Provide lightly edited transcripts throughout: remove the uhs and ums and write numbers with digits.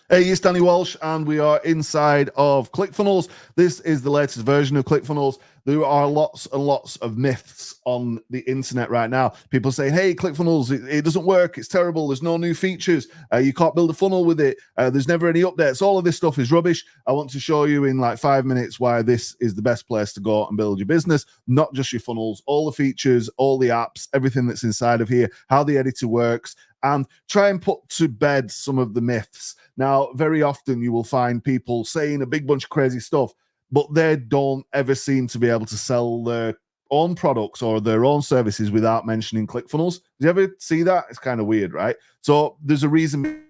Hey, it's Danny Walsh, and we are inside of ClickFunnels. This is the latest version of ClickFunnels. There are lots and lots of myths on the internet right now. People say, hey, ClickFunnels, it doesn't work. It's terrible. There's no new features. You can't build a funnel with it. There's never any updates. All of this stuff is rubbish. I want to show you in like 5 minutes why this is the best place to go and build your business, not just your funnels, all the features, all the apps, everything that's inside of here, how the editor works, and try and put to bed some of the myths. Now, very often you will find people saying a big bunch of crazy stuff, but they don't ever seem to be able to sell their own products or their own services without mentioning ClickFunnels. Do you ever see that? It's kind of weird, right? So there's a reason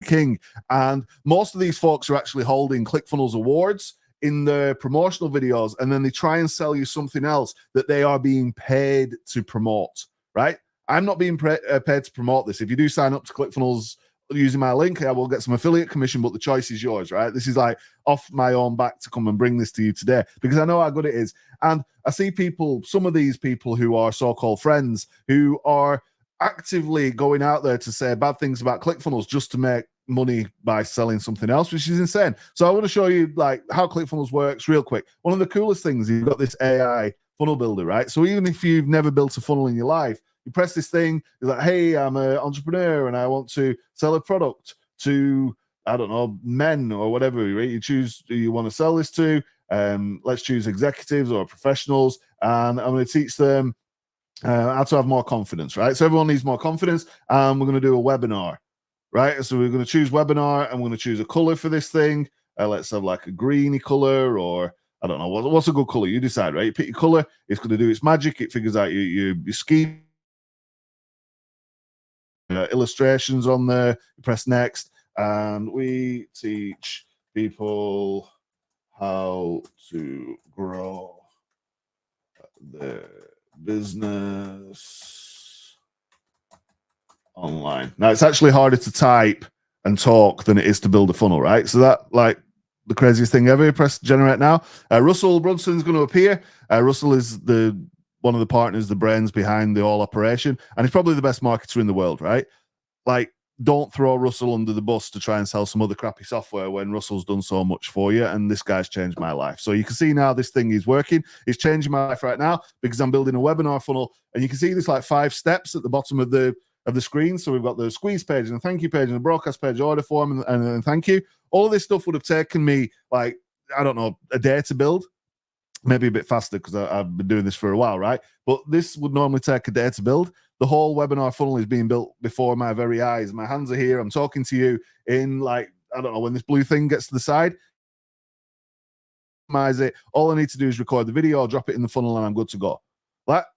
king, and most of these folks are actually holding ClickFunnels awards in their promotional videos, and then they try and sell you something else that they are being paid to promote, right? I'm not being paid to promote this. If you do sign up to ClickFunnels using my link, I will get some affiliate commission, but the choice is yours, right? This is like off my own back to come and bring this to you today because I know how good it is. And I see people, some of these people who are so-called friends, who are actively going out there to say bad things about ClickFunnels just to make money by selling something else, which is insane. So I want to show you like how ClickFunnels works real quick. One of the coolest things, you've got this AI funnel builder, right? So even if you've never built a funnel in your life, you press this thing, you're like, hey, I'm an entrepreneur and I want to sell a product to, I don't know, men or whatever, right? You choose who you want to sell this to. Let's choose executives or professionals, and I'm going to teach them how to have more confidence, right? So everyone needs more confidence, and we're going to do a webinar, right? So we're going to choose webinar, and we're going to choose a color for this thing. Let's have like a greeny color, or I don't know, what's a good color? You decide, right? You pick your color, it's going to do its magic. It figures out your scheme. Illustrations on there, you press next, and we teach people how to grow their business online. Now, it's actually harder to type and talk than it is to build a funnel, right? So that, like, the craziest thing ever. Press generate now. Russell Brunson's going to appear. Russell is one of the partners, the brains behind the whole operation, and he's probably the best marketer in the world, right? Like, don't throw Russell under the bus to try and sell some other crappy software when Russell's done so much for you, and this guy's changed my life. So you can see now this thing is working. It's changing my life right now because I'm building a webinar funnel, and you can see there's like 5 steps at the bottom of the screen. So we've got the squeeze page and the thank you page and the broadcast page, order form, and thank you. All of this stuff would have taken me, like, I don't know, a day to build. Maybe a bit faster because I've been doing this for a while, right? But this would normally take a day to build. The whole webinar funnel is being built before my very eyes. My hands are here. I'm talking to you in, like, I don't know, when this blue thing gets to the side, it. All I need to do is record the video, drop it in the funnel, and I'm good to go.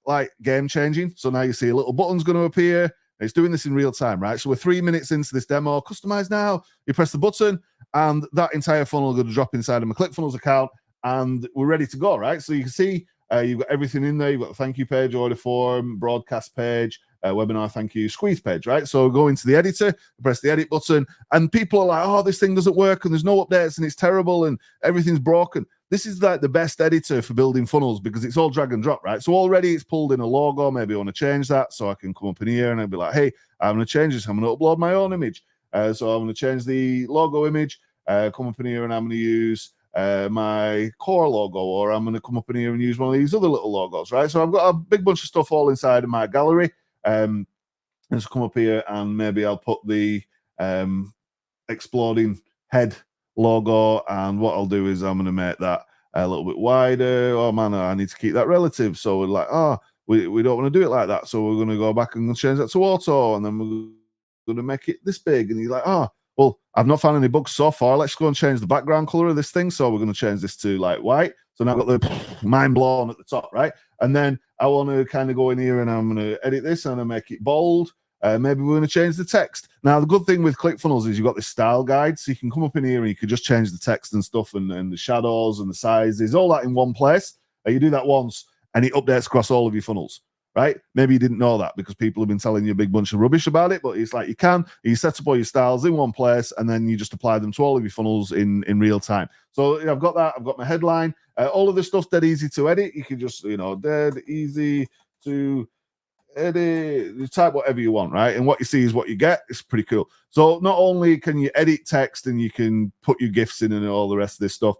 Like game changing. So now you see a little button's going to appear. It's doing this in real time, right? So we're 3 minutes into this demo. Customize now. You press the button, and that entire funnel is going to drop inside of my ClickFunnels account, and we're ready to go, right? So you can see you've got everything in there. You've got the thank you page, order form, broadcast page, webinar thank you, squeeze page, right? So go into the editor, press the edit button, and people are like, oh, this thing doesn't work, and there's no updates, and it's terrible, and everything's broken. This is like the best editor for building funnels because it's all drag and drop, right? So already it's pulled in a logo. Maybe I want to change that, so I can come up in here and I'll be like, hey, I'm going to change this. I'm going to upload my own image. So I'm going to change the logo image, come up in here, and I'm going to use my core logo, or I'm going to come up in here and use one of these other little logos, right? So I've got a big bunch of stuff all inside of my gallery. Let's come up here, and maybe I'll put the exploding head logo, and what I'll do is I'm going to make that a little bit wider. Oh man, I need to keep that relative. So we're like, oh, we don't want to do it like that. So we're going to go back and change that to auto, and then we're going to make it this big. And you're like, oh, well, I've not found any bugs so far. Let's go and change the background color of this thing. So we're going to change this to like white. So now I've got the mind blown at the top, right? And then I want to kind of go in here and I'm going to edit this and I make it bold. Maybe we're going to change the text. Now, the good thing with ClickFunnels is you've got this style guide. So you can come up in here and you can just change the text and stuff, and the shadows and the sizes, all that in one place. You do that once and it updates across all of your funnels. Right? Maybe you didn't know that because people have been telling you a big bunch of rubbish about it, but it's like you set up all your styles in one place and then you just apply them to all of your funnels in real time. So I've got that. I've got my headline. All of this stuff's dead easy to edit. You can just, dead easy to edit, you type whatever you want, right? And what you see is what you get. It's pretty cool. So not only can you edit text and you can put your GIFs in and all the rest of this stuff,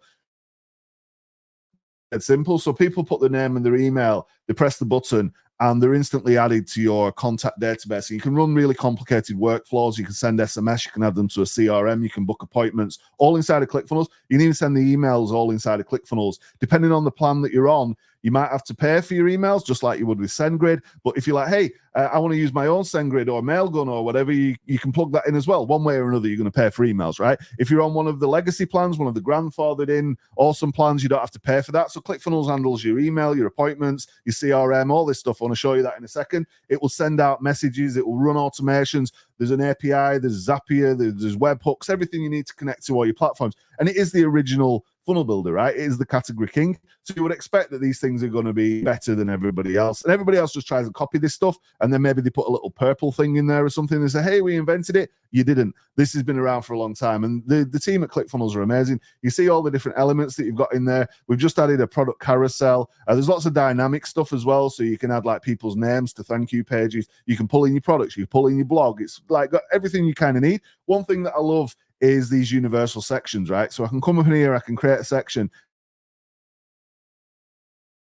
it's simple. So people put their name and their email, they press the button, and they're instantly added to your contact database. You can run really complicated workflows. You can send SMS, you can add them to a CRM, you can book appointments, all inside of ClickFunnels. You can even send the emails all inside of ClickFunnels. Depending on the plan that you're on, you might have to pay for your emails, just like you would with SendGrid. But if you're like, hey, I want to use my own SendGrid or Mailgun or whatever, you can plug that in as well. One way or another, you're going to pay for emails, right? If you're on one of the legacy plans, one of the grandfathered in awesome plans, you don't have to pay for that. So ClickFunnels handles your email, your appointments, your CRM, all this stuff. I want to show you that in a second. It will send out messages. It will run automations. There's an API, there's Zapier, there's webhooks, everything you need to connect to all your platforms. And it is the original funnel builder, right? It is the category king. So you would expect that these things are going to be better than everybody else. And everybody else just tries to copy this stuff. And then maybe they put a little purple thing in there or something and say, hey, we invented it. You didn't. This has been around for a long time. And the team at ClickFunnels are amazing. You see all the different elements that you've got in there. We've just added a product carousel. There's lots of dynamic stuff as well. So you can add like people's names to thank you pages. You can pull in your products. You can pull in your blog. It's like got everything you kind of need. One thing that I love is these universal sections, right? So I can come up in here, I can create a section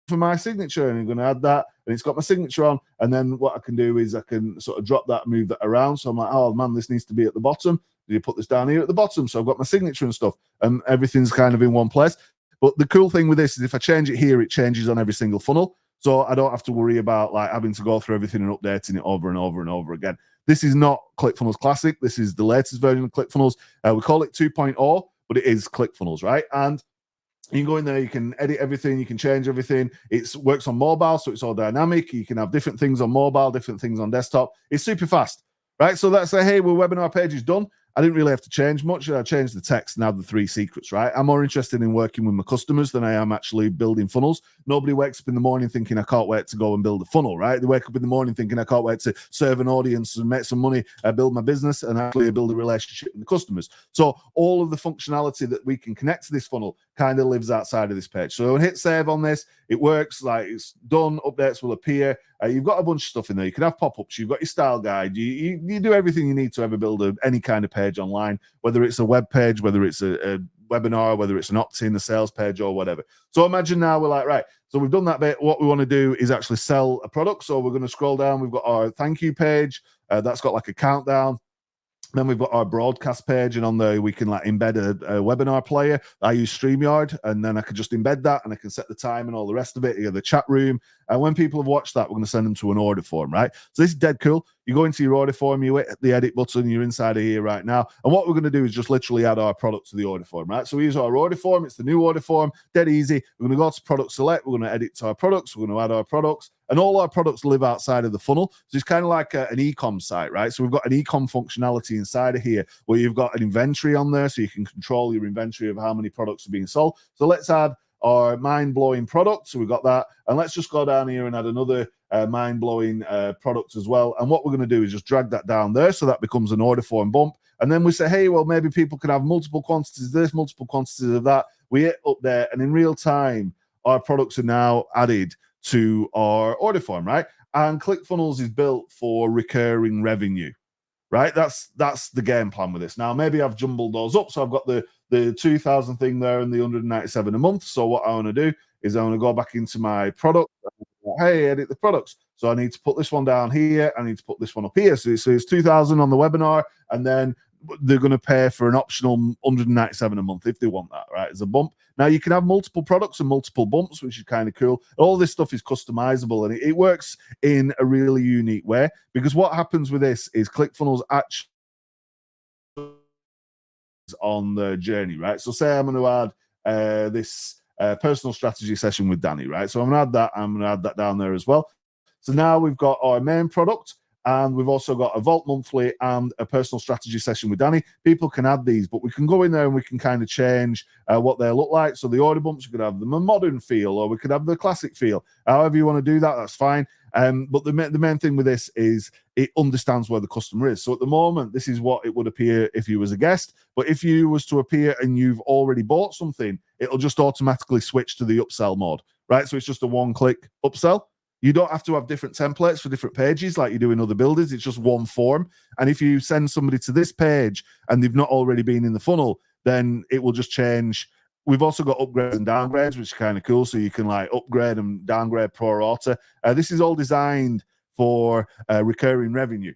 for my signature, and I'm going to add that, and it's got my signature on. And then what I can do is I can sort of drop that, move that around. So I'm like, oh man, this needs to be at the bottom. You put this down here at the bottom. So I've got my signature and stuff, and everything's kind of in one place. But the cool thing with this is if I change it here, it changes on every single funnel. So I don't have to worry about like having to go through everything and updating it over and over and over again. This is not ClickFunnels Classic. This is the latest version of ClickFunnels. We call it 2.0, but it is ClickFunnels, right? And you can go in there, you can edit everything, you can change everything. It works on mobile, so it's all dynamic. You can have different things on mobile, different things on desktop. It's super fast, right? So let's say, hey, our webinar page is done. I didn't really have to change much. I changed the text and have the 3 secrets, right? I'm more interested in working with my customers than I am actually building funnels. Nobody wakes up in the morning thinking, I can't wait to go and build a funnel, right? They wake up in the morning thinking, I can't wait to serve an audience and make some money, build my business, and actually build a relationship with the customers. So all of the functionality that we can connect to this funnel kind of lives outside of this page. So hit save on this. It works, like it's done. Updates will appear. You've got a bunch of stuff in there. You can have pop-ups. You've got your style guide. You do everything you need to ever build any kind of page online, whether it's a web page, whether it's a webinar, whether it's an opt-in, a sales page, or whatever. So imagine now we're like, right, so we've done that bit. What we want to do is actually sell a product. So we're going to scroll down. We've got our thank you page. That's got like a countdown. Then we've got our broadcast page, and on there we can like embed a webinar player. I use StreamYard, and then I can just embed that, and I can set the time and all the rest of it. You know, the chat room. And when people have watched that, we're going to send them to an order form, right? So this is dead cool. You go into your order form, you hit the edit button, you're inside of here right now. And what we're going to do is just literally add our product to the order form, right? So we use our order form. It's the new order form, dead easy. We're going to go to product select. We're going to edit to our products. We're going to add our products. And all our products live outside of the funnel. So it's kind of like an e-com site, right? So we've got an e-com functionality inside of here where you've got an inventory on there, so you can control your inventory of how many products are being sold. So let's add our mind-blowing product. So we've got that. And let's just go down here and add another mind-blowing product as well. And what we're going to do is just drag that down there so that becomes an order form bump. And then we say, hey, well, maybe people can have multiple quantities of this, multiple quantities of that. We hit up there, and in real time, our products are now added to our order form, right? And ClickFunnels is built for recurring revenue, right? That's the game plan with this. Now, maybe I've jumbled those up. So I've got the 2,000 thing there and the 197 a month. So what I want to do is I want to go back into my product. Hey, edit the products. So I need to put this one down here. I need to put this one up here. So it's 2,000 on the webinar, and then they're going to pay for an optional 197 a month if they want that, right, as a bump. Now, you can have multiple products and multiple bumps, which is kind of cool. All this stuff is customizable, and it works in a really unique way, because what happens with this is ClickFunnels actually on the journey, right? So say I'm going to add this personal strategy session with Danny, right? So I'm going to add that. I'm going to add that down there as well. So now we've got our main product, and we've also got a Vault monthly and a personal strategy session with Danny. People can add these, but we can go in there and we can kind of change what they look like. So the order bumps, we could have them a modern feel, or we could have the classic feel. However you want to do that, that's fine. But the main thing with this is it understands where the customer is. So at the moment, this is what it would appear if you was a guest. But if you was to appear and you've already bought something, it'll just automatically switch to the upsell mode, right? So it's just a one-click upsell. You don't have to have different templates for different pages like you do in other builders. It's just one form. And if you send somebody to this page and they've not already been in the funnel, then it will just change. We've also got upgrades and downgrades, which is kind of cool. So you can like upgrade and downgrade pro rata. This is all designed for recurring revenue.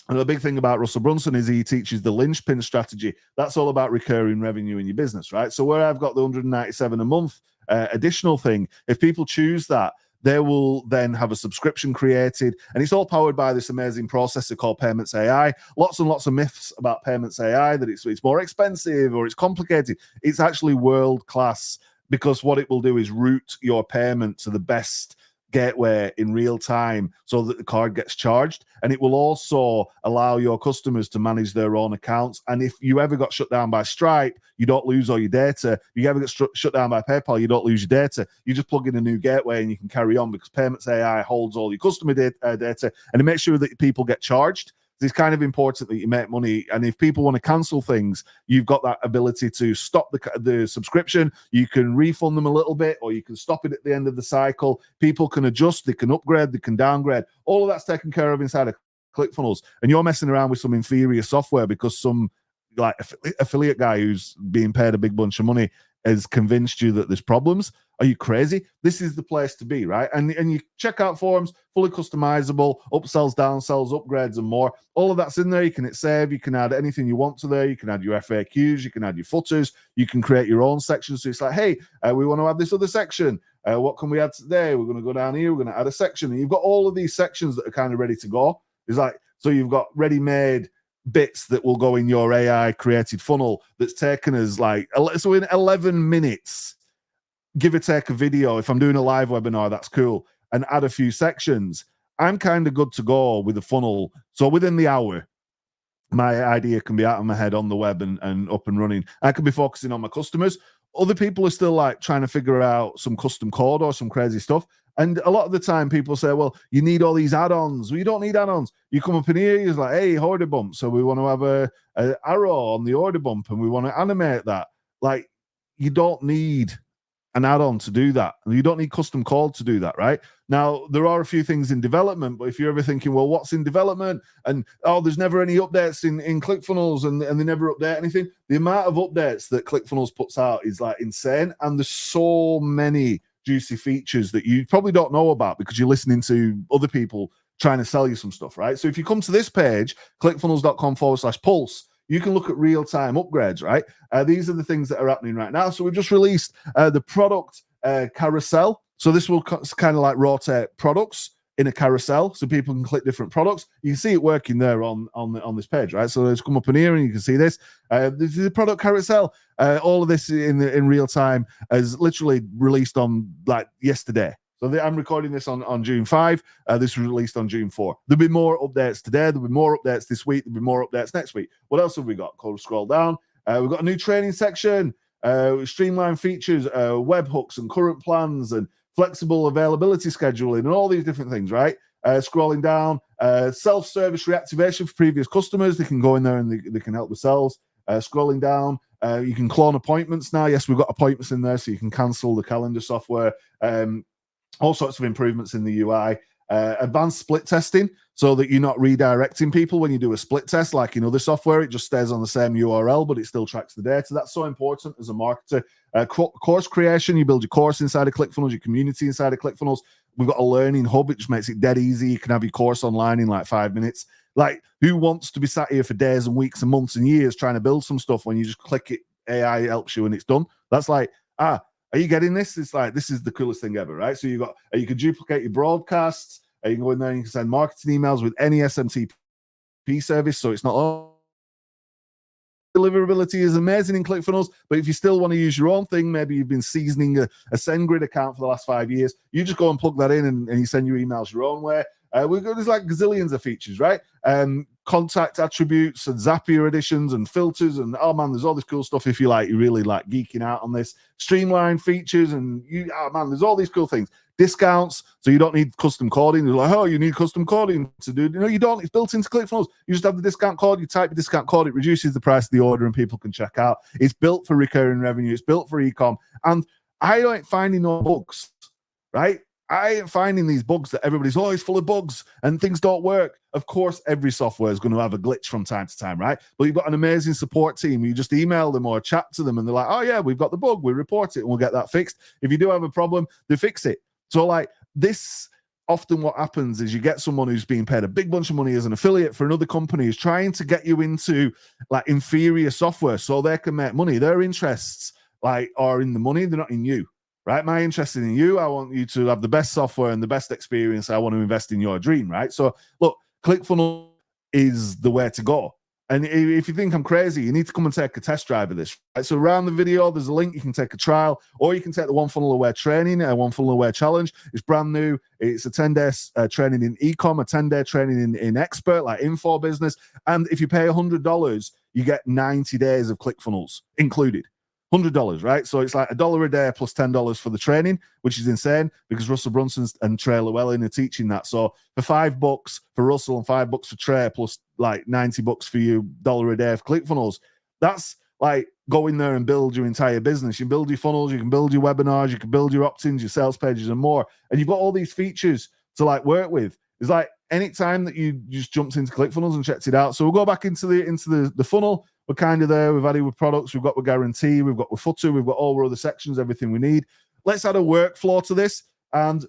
And the big thing about Russell Brunson is he teaches the linchpin strategy. That's all about recurring revenue in your business, right? So where I've got the 197 a month additional thing, if people choose that, they will then have a subscription created, and it's all powered by this amazing processor called Payments AI. Lots and lots of myths about Payments AI, that it's more expensive or it's complicated. It's actually world class, because what it will do is route your payment to the best gateway in real time so that the card gets charged, and it will also allow your customers to manage their own accounts. And if you ever got shut down by Stripe, you don't lose all your data. If you ever get shut down by PayPal, you don't lose your data. You just plug in a new gateway and you can carry on, because Payments AI holds all your customer data, and it makes sure that people get charged. It's kind of important that you make money, and if people want to cancel things, you've got that ability to stop the subscription. You can refund them a little bit, or you can stop it at the end of the cycle. People can adjust, they can upgrade, they can downgrade. All of that's taken care of inside of ClickFunnels, and you're messing around with some inferior software because some like affiliate guy who's being paid a big bunch of money has convinced you that there's problems. Are you crazy? This is the place to be, right? And you check out forms, fully customizable, upsells, downsells, upgrades, and more. All of that's in there. You can hit save. You can add anything you want to there. You can add your FAQs. You can add your footers. You can create your own sections. So it's like, hey, we want to add this other section. What can we add today? We're going to go down here. We're going to add a section. And you've got all of these sections that are kind of ready to go. It's like, so you've got ready-made bits that will go in your AI created funnel that's taken us like, so in 11 minutes, give or take a video. If I'm doing a live webinar, that's cool. And add a few sections. I'm kind of good to go with the funnel. So within the hour, my idea can be out of my head on the web and up and running. I could be focusing on my customers. Other people are still like trying to figure out some custom code or some crazy stuff. And a lot of the time people say, well, you need all these add-ons. Well, you don't need add-ons. You come up in here, you're like, hey, order bump. So we want to have a arrow on the order bump and we want to animate that. Like, you don't need an add-on to do that. You don't need custom code to do that, right? Now, there are a few things in development, but if you're ever thinking, well, what's in development? And, oh, there's never any updates in ClickFunnels and they never update anything. The amount of updates that ClickFunnels puts out is like insane. And there's so many juicy features that you probably don't know about because you're listening to other people trying to sell you some stuff, right? So if you come to this page, clickfunnels.com/pulse, you can look at real-time upgrades, right? These are the things that are happening right now. So we've just released the product carousel. So this will kind of like rotate products in a carousel so people can click different products. You can see it working there on this page, right? So let's come up in here and you can see this. This is the product carousel. All of this in real time is literally released on like yesterday. So I'm recording this on June 5. This was released on June 4. There'll be more updates today. There'll be more updates this week. There'll be more updates next week. What else have we got? Scroll down. We've got a new training section, streamlined features, webhooks and current plans and flexible availability scheduling and all these different things, right? Scrolling down, self-service reactivation for previous customers. They can go in there and they can help themselves. Scrolling down, you can clone appointments now. Yes, we've got appointments in there, so you can cancel the calendar software. All sorts of improvements in the UI. Advanced split testing, so that you're not redirecting people when you do a split test like in other software. It just stays on the same URL, but it still tracks the data. That's so important as a marketer. Course creation, you build your course inside of ClickFunnels, your community inside of ClickFunnels. We've got a learning hub. It just makes it dead easy. You can have your course online in like 5 minutes. Like, who wants to be sat here for days and weeks and months and years trying to build some stuff when you just click it, AI helps you and it's done? That's like, are you getting this? It's like, this is the coolest thing ever, right? So you can duplicate your broadcasts. You can go in there and you can send marketing emails with any SMTP service. So it's not deliverability is amazing in ClickFunnels, but if you still want to use your own thing, maybe you've been seasoning a SendGrid account for the last 5 years, you just go and plug that in and you send your emails your own way. There's like gazillions of features, right? Contact attributes and Zapier additions and filters and oh man, there's all this cool stuff if you really like geeking out on this. Streamlined features and there's all these cool things. Discounts, so you don't need custom coding. You're like, oh, you need custom coding to do. No, you don't. It's built into ClickFunnels. You just have the discount code. You type the discount code. It reduces the price of the order, and people can check out. It's built for recurring revenue. It's built for e-com, and I ain't finding no bugs. Right? I ain't finding these bugs that everybody's always full of bugs and things don't work. Of course, every software is going to have a glitch from time to time, right? But you've got an amazing support team. You just email them or chat to them and they're like, oh yeah, we've got the bug. We report it and we'll get that fixed. If you do have a problem, they fix it. So like this, often what happens is you get someone who's being paid a big bunch of money as an affiliate for another company who's trying to get you into like inferior software so they can make money. Their interests like are in the money, they're not in you. Right? My interest in you, I want you to have the best software and the best experience. I want to invest in your dream, right? So look, ClickFunnels is the way to go. And if you think I'm crazy, you need to come and take a test drive of this. Right? So around the video, there's a link. You can take a trial, or you can take the One Funnel Aware training, One Funnel Aware challenge. It's brand new. It's a 10-day training in e-com, a 10-day training in expert, like info business. And if you pay $100, you get 90 days of ClickFunnels included. $100, right? So it's like $1 a day plus $10 for the training, which is insane because Russell Brunson and Trey Llewellyn are teaching that. So for $5 for Russell and $5 for Trey plus like $90 for you, $1 a day of ClickFunnels, that's like go in there and build your entire business. You build your funnels, you can build your webinars, you can build your opt-ins, your sales pages and more. And you've got all these features to like work with. It's like anytime that you just jumped into ClickFunnels and checked it out. So we'll go back into the funnel. We're kind of there. We've added with products. We've got with guarantee. We've got with footer. We've got all our other sections, everything we need. Let's add a workflow to this. And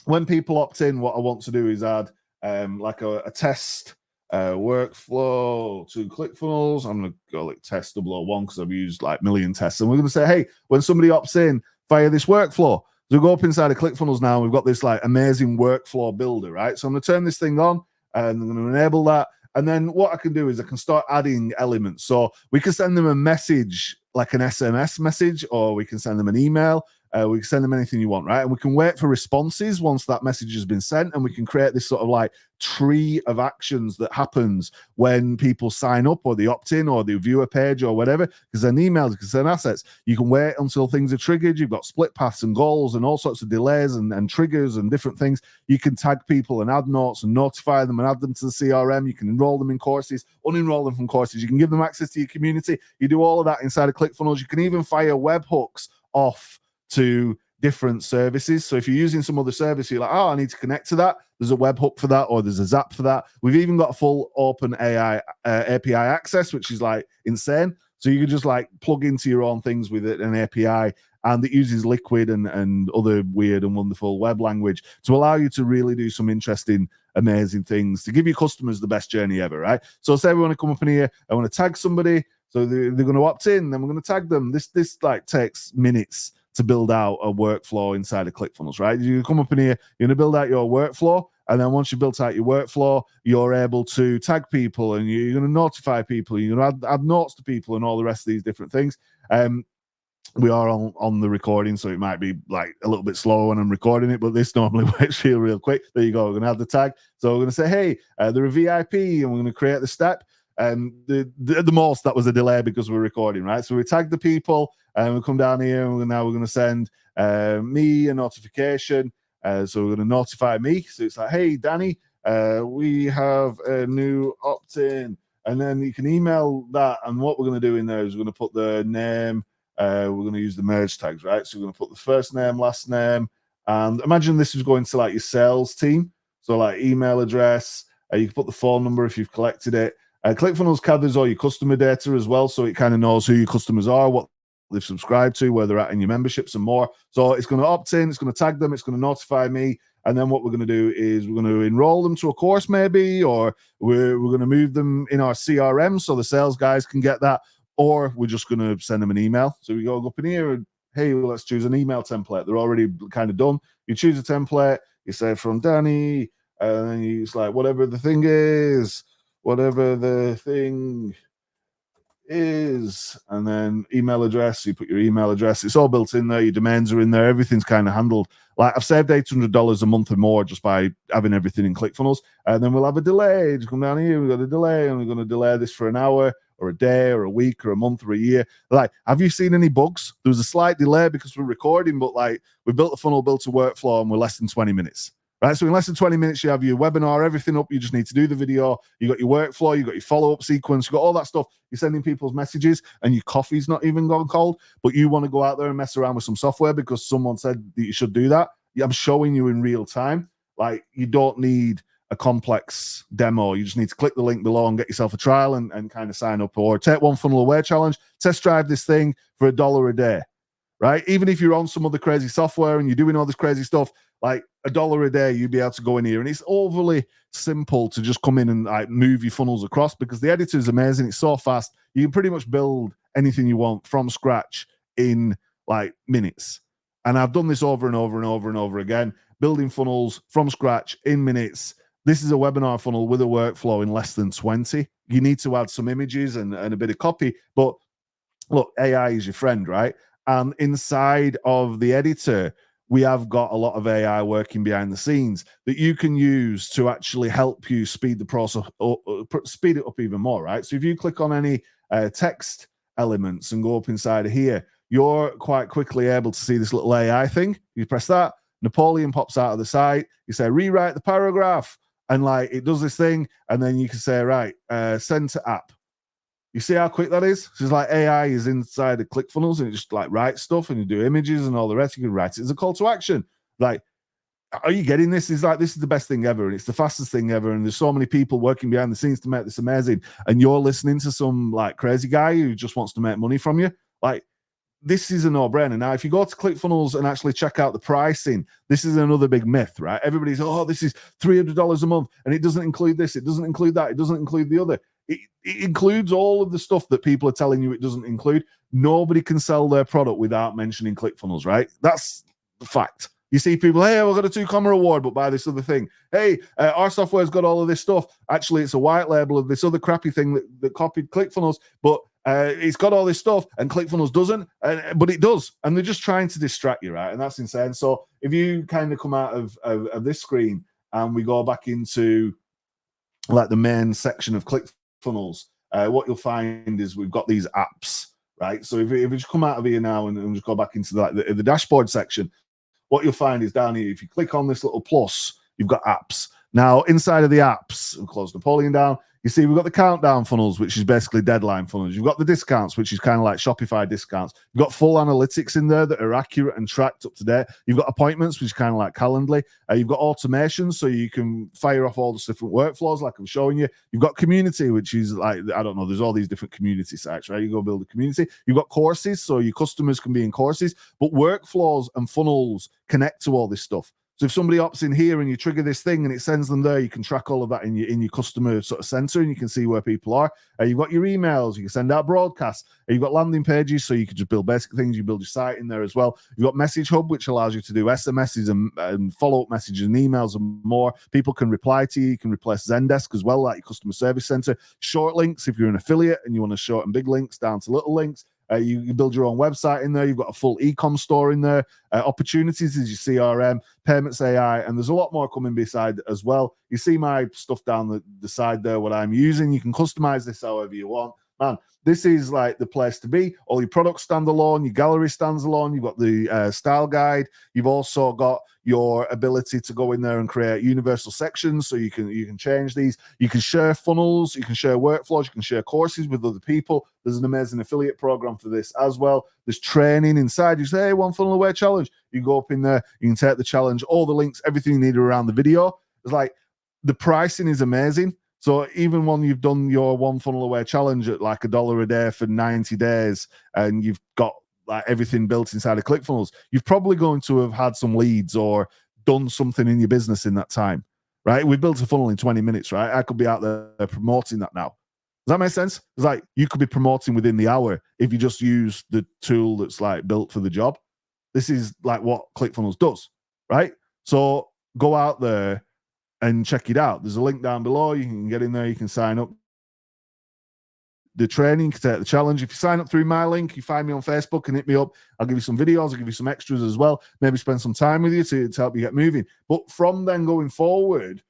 when people opt in, what I want to do is add like a test workflow to ClickFunnels. I'm going to go like test 001 because I've used like million tests. And we're going to say, hey, when somebody opts in via this workflow, so we go up inside of ClickFunnels now, and we've got this like amazing workflow builder, right? So I'm going to turn this thing on and I'm going to enable that. And then what I can do is I can start adding elements. So we can send them a message, like an SMS message, or we can send them an email. We can send them anything you want, right? And we can wait for responses once that message has been sent, and we can create this sort of like tree of actions that happens when people sign up or they opt in or they view a page or whatever, because then emails, because then assets. You can wait until things are triggered. You've got split paths and goals and all sorts of delays and triggers and different things. You can tag people and add notes and notify them and add them to the CRM. You can enroll them in courses, unenroll them from courses. You can give them access to your community. You do all of that inside of ClickFunnels. You can even fire webhooks off to different services. So if you're using some other service, you're like, oh, I need to connect to that. There's a webhook for that, or there's a Zap for that. We've even got a full open AI API access, which is like insane. So you can just like plug into your own things with it, an API, and it uses Liquid and other weird and wonderful web language to allow you to really do some interesting, amazing things to give your customers the best journey ever, right? So say we want to come up in here, I want to tag somebody, so they're going to opt in, then we're going to tag them. This like takes minutes to build out a workflow inside of ClickFunnels, right? You come up in here, you're going to build out your workflow, and then once you built out your workflow, you're able to tag people, and you're going to notify people, you're going to add notes to people, and all the rest of these different things. We are on the recording, so it might be like a little bit slower when I'm recording it, but this normally works real quick. There you go. We're going to add the tag. So we're going to say, hey, they're a VIP, and we're going to create the step. The most that was a delay because we're recording, right? So we tag the people, and we come down here, and now we're going to send me a notification. So we're going to notify me. So it's like, hey, Danny, we have a new opt-in, and then you can email that. And what we're going to do in there is we're going to put the name. We're going to use the merge tags, right? So we're going to put the first name, last name, and imagine this is going to like your sales team. So like email address. You can put the phone number if you've collected it. ClickFunnels gathers all your customer data as well, so it kind of knows who your customers are, what they've subscribed to, where they're at in your memberships and more. So it's going to opt in, it's going to tag them, it's going to notify me, and then what we're going to do is we're going to enroll them to a course maybe, or we're going to move them in our CRM so the sales guys can get that, or we're just going to send them an email. So we go up in here and, hey, well, let's choose an email template. They're already kind of done. You choose a template, you say from Danny, and then you just like whatever the thing is, and then email address, you put your email address. It's all built in there. Your domains are in there. Everything's kind of handled. Like I've saved $800 a month or more just by having everything in ClickFunnels. And then we'll have a delay. Just come down here. We've got a delay, and we're going to delay this for an hour or a day or a week or a month or a year. Like, have you seen any bugs? There was a slight delay because we're recording, but like we built a funnel, built a workflow, and we're less than 20 minutes. Right, so in less than 20 minutes, you have your webinar, everything up. You just need to do the video. You got your workflow, you got your follow-up sequence, you got all that stuff. You're sending people's messages, and your coffee's not even gone cold. But you want to go out there and mess around with some software because someone said that you should do that. I'm showing you in real time. Like, you don't need a complex demo. You just need to click the link below and get yourself a trial and kind of sign up, or take One Funnel Away challenge, test drive this thing for $1 a day, right? Even if you're on some other crazy software and you're doing all this crazy stuff, like $1 a day, you'd be able to go in here. And it's overly simple to just come in and like move your funnels across, because the editor is amazing. It's so fast. You can pretty much build anything you want from scratch in like minutes. And I've done this over and over and over and over again, building funnels from scratch in minutes. This is a webinar funnel with a workflow in less than 20. You need to add some images and a bit of copy, but look, AI is your friend, right? And inside of the editor, we have got a lot of AI working behind the scenes that you can use to actually help you speed the process, or speed it up even more, right? So if you click on any text elements and go up inside of here, you're quite quickly able to see this little AI thing. You press that, Napoleon pops out of the side. You say, rewrite the paragraph. And like, it does this thing. And then you can say, right, send to app. You see how quick that is? So it's like AI is inside of ClickFunnels, and it just like writes stuff, and you do images and all the rest. You can write it as a call to action. Like, are you getting this? It's like, this is the best thing ever, and it's the fastest thing ever. And there's so many people working behind the scenes to make this amazing. And you're listening to some like crazy guy who just wants to make money from you. Like, this is a no-brainer. Now, if you go to ClickFunnels and actually check out the pricing, this is another big myth, right? Everybody's, oh, this is $300 a month, and it doesn't include this, it doesn't include that, it doesn't include the other. It includes all of the stuff that people are telling you it doesn't include. Nobody can sell their product without mentioning ClickFunnels, right? That's the fact. You see people, hey, we've got a 2 reward, but buy this other thing. Hey, our software's got all of this stuff. Actually, it's a white label of this other crappy thing that copied ClickFunnels, but it's got all this stuff, and ClickFunnels doesn't, but it does. And they're just trying to distract you, right? And that's insane. So if you kind of come out of this screen and we go back into like the main section of ClickFunnels, what you'll find is we've got these apps, right? So if we just come out of here now and just go back into the dashboard section, what you'll find is down here, if you click on this little plus, you've got apps. Now, inside of the apps, we'll close Napoleon down. You see, we've got the countdown funnels, which is basically deadline funnels. You've got the discounts, which is kind of like Shopify discounts. You've got full analytics in there that are accurate and tracked up to date. You've got appointments, which is kind of like Calendly. You've got automation, so you can fire off all the different workflows like I'm showing you. You've got community, which is like, I don't know, there's all these different community sites, right? You go build a community. You've got courses, so your customers can be in courses, but workflows and funnels connect to all this stuff. So if somebody opts in here and you trigger this thing and it sends them there, you can track all of that in your customer sort of center, and you can see where people are. You've got your emails, you can send out broadcasts. You've got landing pages, so you can just build basic things. You build your site in there as well. You've got Message Hub, which allows you to do SMSs and follow-up messages and emails and more. People can reply to you. You can replace Zendesk as well, like your customer service center. Short links, if you're an affiliate and you want to shorten big links down to little links. You build your own website in there. You've got a full e-com store in there. Opportunities is your CRM, payments AI, and there's a lot more coming beside as well. You see my stuff down the side there, what I'm using. You can customize this however you want. Man, this is like the place to be. All your products stand alone. Your gallery stands alone. You've got the style guide. You've also got your ability to go in there and create universal sections, so you can change these. You can share funnels. You can share workflows. You can share courses with other people. There's an amazing affiliate program for this as well. There's training inside. You say, hey, One Funnel Away challenge. You go up in there. You can take the challenge. All the links, everything you need around the video. It's like the pricing is amazing. So even when you've done your One Funnel Away challenge at like $1 a day for 90 days, and you've got like everything built inside of ClickFunnels, you're probably going to have had some leads or done something in your business in that time, right? We built a funnel in 20 minutes, right? I could be out there promoting that now. Does that make sense? It's like you could be promoting within the hour if you just use the tool that's like built for the job. This is like what ClickFunnels does, right? So go out there and check it out. There's a link down below. You can get in there. You can sign up. The training, you can take the challenge. If you sign up through my link, you find me on Facebook and hit me up. I'll give you some videos. I'll give you some extras as well. Maybe spend some time with you to help you get moving. But from then going forward,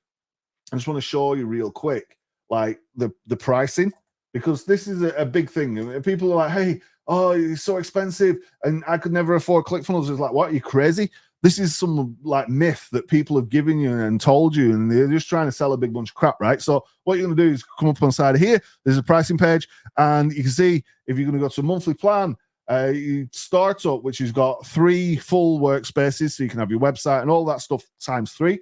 I just want to show you real quick, like the pricing, because this is a big thing. And people are like, hey, oh, it's so expensive and I could never afford ClickFunnels. It's like, what, are you crazy? This is some like myth that people have given you and told you, and they're just trying to sell a big bunch of crap, right? So what you're going to do is come up on the side of here. There's a pricing page, and you can see if you're going to go to a monthly plan, Startup, which has got 3 full workspaces, so you can have your website and all that stuff times 3.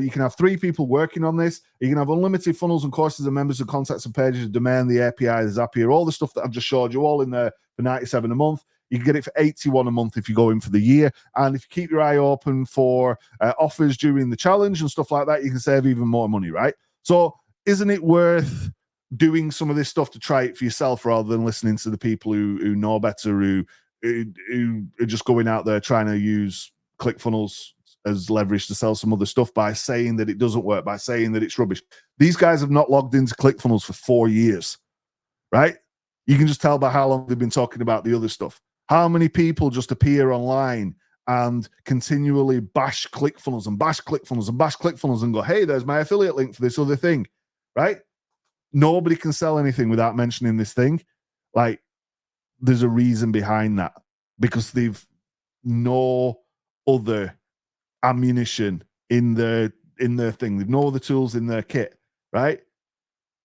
You can have 3 people working on this. You can have unlimited funnels and courses and members and contacts and pages, the domain, the API, the Zapier, all the stuff that I've just showed you, all in there for $97 a month. You can get it for $81 a month if you go in for the year. And if you keep your eye open for offers during the challenge and stuff like that, you can save even more money, right? So isn't it worth doing some of this stuff to try it for yourself rather than listening to the people who know better, who are just going out there trying to use ClickFunnels as leverage to sell some other stuff by saying that it doesn't work, by saying that it's rubbish? These guys have not logged into ClickFunnels for 4 years, right? You can just tell by how long they've been talking about the other stuff. How many people just appear online and continually bash ClickFunnels and bash ClickFunnels and bash ClickFunnels and go, hey, there's my affiliate link for this other thing, right? Nobody can sell anything without mentioning this thing. Like, there's a reason behind that, because they've no other ammunition in their thing. They've no other tools in their kit, right?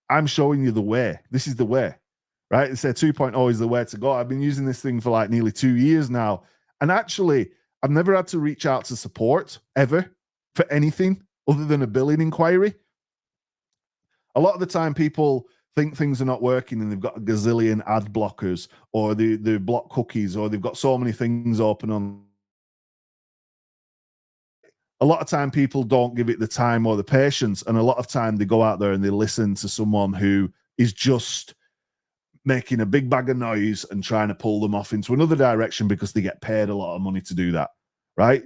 I'm showing you the way. This is the way, right? They say 2.0 is the way to go. I've been using this thing for like nearly 2 years now. And actually, I've never had to reach out to support ever for anything other than a billing inquiry. A lot of the time, people think things are not working and they've got a gazillion ad blockers, or they block cookies, or they've got so many things open on. A lot of time, people don't give it the time or the patience, and a lot of time they go out there and they listen to someone who is just making a big bag of noise and trying to pull them off into another direction because they get paid a lot of money to do that, right?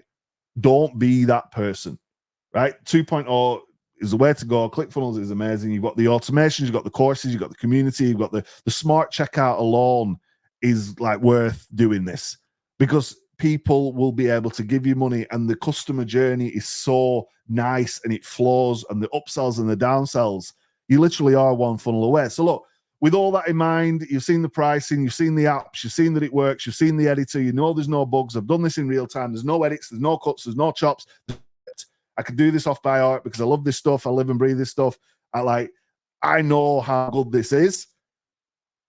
Don't be that person, right? 2.0 is the way to go. ClickFunnels is amazing. You've got the automations, you've got the courses, you've got the community, you've got the smart checkout alone is like worth doing this, because people will be able to give you money, and the customer journey is so nice and it flows, and the upsells and the downsells, you literally are one funnel away. So look, with all that in mind, you've seen the pricing, you've seen the apps, you've seen that it works, you've seen the editor, you know there's no bugs. I've done this in real time. There's no edits, there's no cuts, there's no chops. I can do this off by heart because I love this stuff. I live and breathe this stuff. I know how good this is.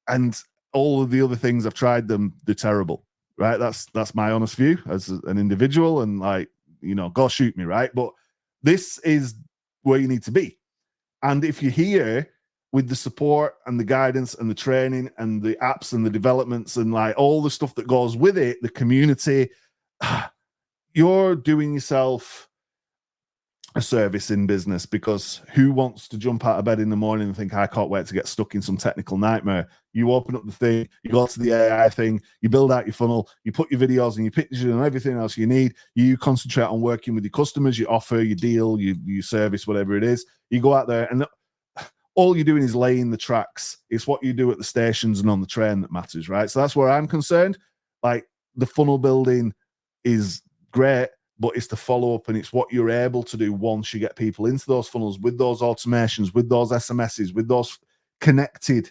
And all of the other things, I've tried them, they're terrible, right? That's my honest view as an individual, and like, you know, go shoot me, right? But this is where you need to be. And if you're here with the support and the guidance and the training and the apps and the developments and like all the stuff that goes with it, the community, you're doing yourself a service in business, because who wants to jump out of bed in the morning and think, I can't wait to get stuck in some technical nightmare? You open up the thing, you go to the AI thing, you build out your funnel, you put your videos and your pictures and everything else you need. You concentrate on working with your customers, you offer, you deal, you service, whatever it is. You go out there and all you're doing is laying the tracks. It's what you do at the stations and on the train that matters, right? So that's where I'm concerned. Like, the funnel building is great, but it's the follow-up, and it's what you're able to do once you get people into those funnels with those automations, with those SMSs, with those connected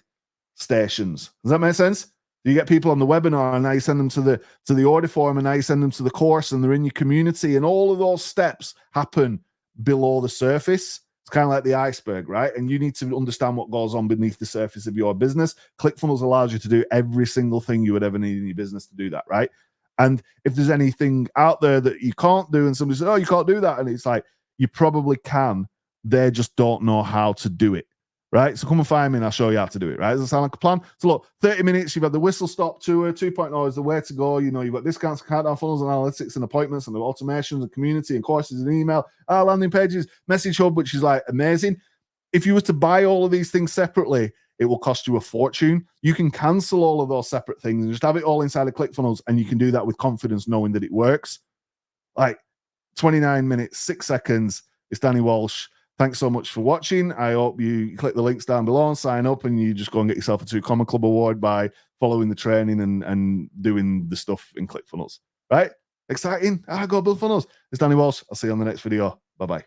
stations. Does that make sense? You get people on the webinar, and now you send them to the order form, and now you send them to the course, and they're in your community, and all of those steps happen below the surface. It's kind of like the iceberg, right? And you need to understand what goes on beneath the surface of your business. ClickFunnels allows you to do every single thing you would ever need in your business to do that, right? And if there's anything out there that you can't do, and somebody says, oh, you can't do that, and it's like, you probably can. They just don't know how to do it, right? So come and find me and I'll show you how to do it, right? Does that sound like a plan? So look, 30 minutes, you've had the whistle stop tour. 2.0 is the way to go. You know, you've got discounts, countdown funnels and analytics and appointments and the automations and community and courses and email, landing pages, message hub, which is like amazing. If you were to buy all of these things separately, it will cost you a fortune. You can cancel all of those separate things and just have it all inside of ClickFunnels, and you can do that with confidence, knowing that it works. Like, 29 minutes, 6 seconds. It's Danny Walsh. Thanks so much for watching. I hope you click the links down below and sign up, and you just go and get yourself a 2 Comma Club award by following the training and doing the stuff in ClickFunnels. Right? Exciting. Go build funnels. It's Danny Walsh. I'll see you on the next video. Bye-bye.